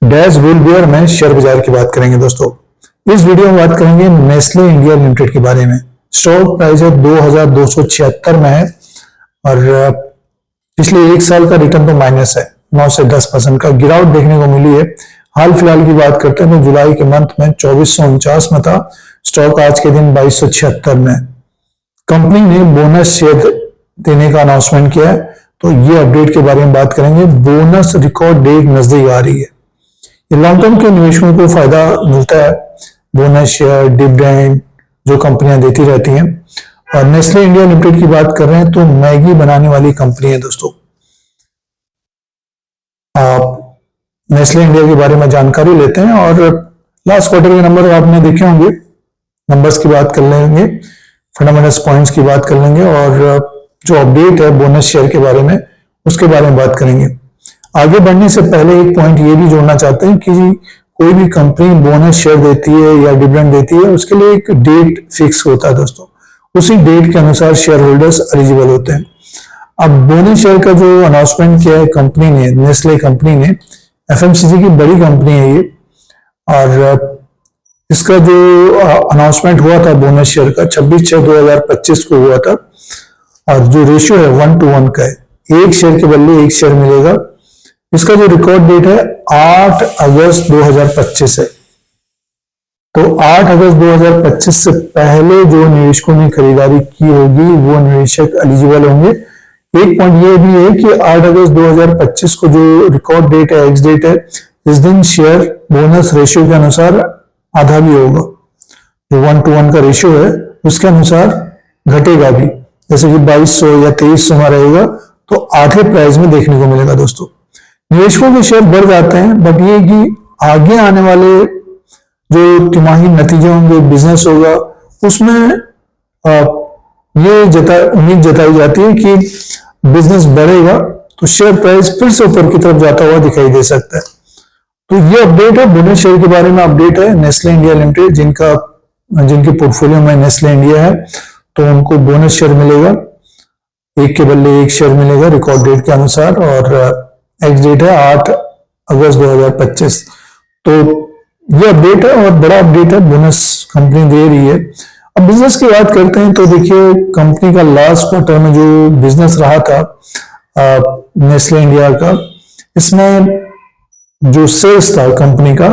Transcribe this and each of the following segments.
Dash bull beer में share बाजार की बात करेंगे दोस्तों। इस वीडियो में बात करेंगे नेस्ले इंडिया लिमिटेड के बारे में। स्टॉक प्राइस है 2276 में है और पिछले एक साल का रिटर्न तो माइनस है, 9 से 10% का गिरावट देखने को मिली है। हाल फिलहाल की बात करते हैं तो जुलाई के मंथ में 2449 में था स्टॉक, आज के दिन 2276 में। कंपनी ने बोनस शेयर देने का अनाउंसमेंट किया है, तो ये अपडेट के बारे में बात करेंगे। बोनस रिकॉर्ड डेट नजदीक आ रही है, लॉन्ग टर्म के निवेशकों को फायदा मिलता है। बोनस शेयर, डिविडेंड जो कंपनियां देती रहती हैं। और नेस्ले इंडिया लिमिटेड की बात कर रहे हैं तो मैगी बनाने वाली कंपनी है दोस्तों। आप नेस्ले इंडिया के बारे में जानकारी लेते हैं और लास्ट क्वार्टर के नंबर आपने देखे होंगे। नंबर्स की बात कर लेंगे, फंडामेंटल्स पॉइंट्स की बात कर लेंगे और जो अपडेट है बोनस शेयर के बारे में उसके बारे में बात करेंगे। आगे बढ़ने से पहले एक पॉइंट ये भी जोड़ना चाहते हैं कि कोई भी कंपनी बोनस शेयर देती है या डिविडेंड देती है, उसके लिए एक डेट फिक्स होता है दोस्तों। उसी डेट के अनुसार शेयर होल्डर्स एलिजिबल होते हैं। अब बोनस शेयर का जो अनाउंसमेंट किया है कंपनी ने, नेस्ले कंपनी ने, एफएमसीजी की बड़ी कंपनी है ये, और इसका जो अनाउंसमेंट हुआ था बोनस शेयर का 26/6/2025 को हुआ था और जो रेशियो है 1:1 का है। एक शेयर के बदले एक शेयर मिलेगा। इसका जो रिकॉर्ड डेट है 8 अगस्त 2025 है। तो 8 अगस्त 2025 से पहले जो निवेशकों ने खरीदारी की होगी वो निवेशक एलिजिबल होंगे। एक पॉइंट ये भी है कि 8 अगस्त 2025 को जो रिकॉर्ड डेट है, एक्स डेट है, इस दिन शेयर बोनस रेशियो के अनुसार आधा भी होगा। जो 1:1 का रेशियो है उसके अनुसार घटेगा भी, जैसे कि 2200 या 2300 में रहेगा तो आधे प्राइस में देखने को मिलेगा दोस्तों। निवेशकों के शेयर बढ़ जाते हैं, बट ये कि आगे आने वाले जो तिमाही नतीजे होंगे, बिजनेस होगा, उसमें ये उम्मीद जताई जाती है कि बिजनेस बढ़ेगा तो शेयर प्राइस फिर से ऊपर की तरफ जाता हुआ दिखाई दे सकता है। तो ये अपडेट है बोनस शेयर के बारे में। अपडेट है नेस्ले इंडिया लिमिटेड, जिनके पोर्टफोलियो में नेस्ले इंडिया है, तो उनको बोनस शेयर मिलेगा। एक के बदले एक शेयर मिलेगा रिकॉर्ड डेट के अनुसार और एक्स डेट है 8 अगस्त 2025। तो ये अपडेट है और बड़ा अपडेट है, बोनस कंपनी दे रही है। अब बिजनेस की बात करते हैं तो देखिए कंपनी का लास्ट क्वार्टर में जो बिजनेस रहा था नेस्ले इंडिया का, इसमें जो सेल्स था कंपनी का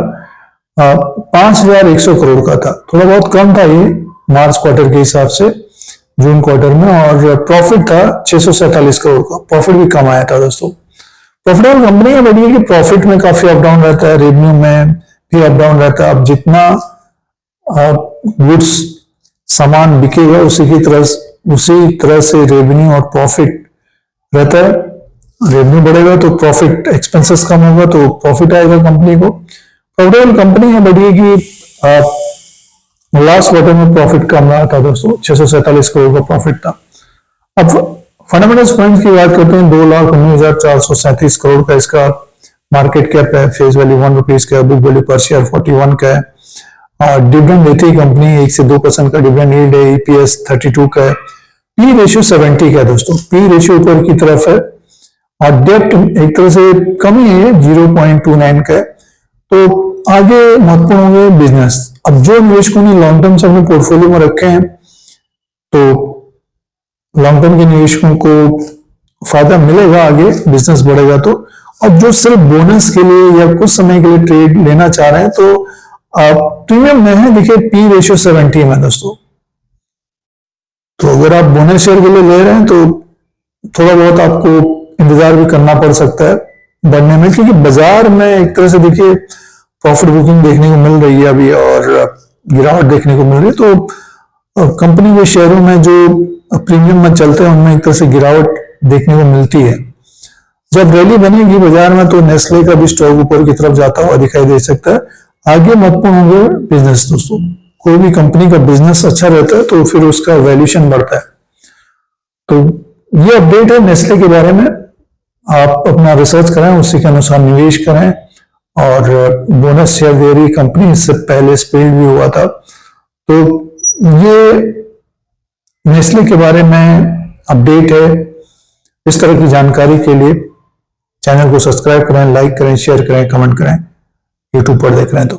5100 करोड़ का था। थोड़ा बहुत कम था ये मार्च क्वार्टर के हिसाब से जून क्वार्टर में, और प्रॉफिट था 647 करोड़ का। प्रॉफिट भी कम आया था दोस्तों। प्रॉफिटेबल कंपनी है, बड़ी है कि प्रॉफिट में काफी अप डाउन रहता है, रेवेन्यू में भी अप डाउन रहता है। अब जितना गुड्स सामान बिकेगा उसी तरह से रेवेन्यू और प्रॉफिट रहता है। रेवेन्यू बढ़ेगा तो प्रॉफिट, एक्सपेंसेस कम होगा तो प्रॉफिट आएगा कंपनी को। प्रॉफिटेबल कंपनी है, बड़ी है कि लास्ट क्वार्टर में प्रॉफिट कम रहा था दोस्तों, 647 करोड़ का प्रॉफिट था। अब फंडामेंटल्स पॉइंट की बात करते हैं, 2,19,437 करोड़ का इसका मार्केट कैप है। फेस वैल्यू 1 रुपीज का, बुक वैल्यू पर शेयर 41 का है। और डिविडेंड देती है कंपनी 1 से 2% का डिविडेंड यील्ड है। ईपीएस 32 का है। पी रेशियो 70 का है दोस्तों। पी रेशियो ऊपर की तरफ है और डेप्ट एक तरह से कम ही है, 0.29 का है। तो आगे महत्वपूर्ण होंगे बिजनेस। अब जो निवेशकों ने लॉन्ग टर्म से अपने पोर्टफोलियो में रखे हैं तो लॉन्ग टर्म के निवेशकों को फायदा मिलेगा, आगे बिजनेस बढ़ेगा तो। और जो सिर्फ बोनस के लिए या कुछ समय के लिए ट्रेड लेना चाह रहे हैं तो प्रीमियम में है, देखिए पी रेशियो 70 में दोस्तों। तो अगर आप बोनस शेयर के लिए ले रहे हैं तो थोड़ा बहुत आपको इंतजार भी करना पड़ सकता है बढ़ने में, क्योंकि बाजार में एक तरह से देखिए प्रॉफिट बुकिंग देखने को मिल रही है अभी और गिरावट देखने को मिल रही है। तो कंपनी के शेयरों में जो प्रीमियम में चलते हैं उनमें एक तरह से गिरावट देखने को मिलती है। जब रैली बनेगी बाजार में तो नेस्ले का भी स्टॉक ऊपर की तरफ जाता हुआ दिखाई दे सकता है। आगे महत्वपूर्ण होंगे बिजनेस दोस्तों। कोई भी कंपनी का बिजनेस अच्छा रहता है तो फिर उसका वैल्यूएशन बढ़ता है। तो ये अपडेट है नेस्ले के बारे में। आप अपना रिसर्च करें, उसी के अनुसार निवेश करें। और बोनस शेयर दे रही कंपनी, इससे पहले स्पीड भी हुआ था। तो ये नेस्ले के बारे में अपडेट है। इस तरह की जानकारी के लिए चैनल को सब्सक्राइब करें, लाइक करें, शेयर करें, कमेंट करें। यूट्यूब पर देख रहे हैं तो।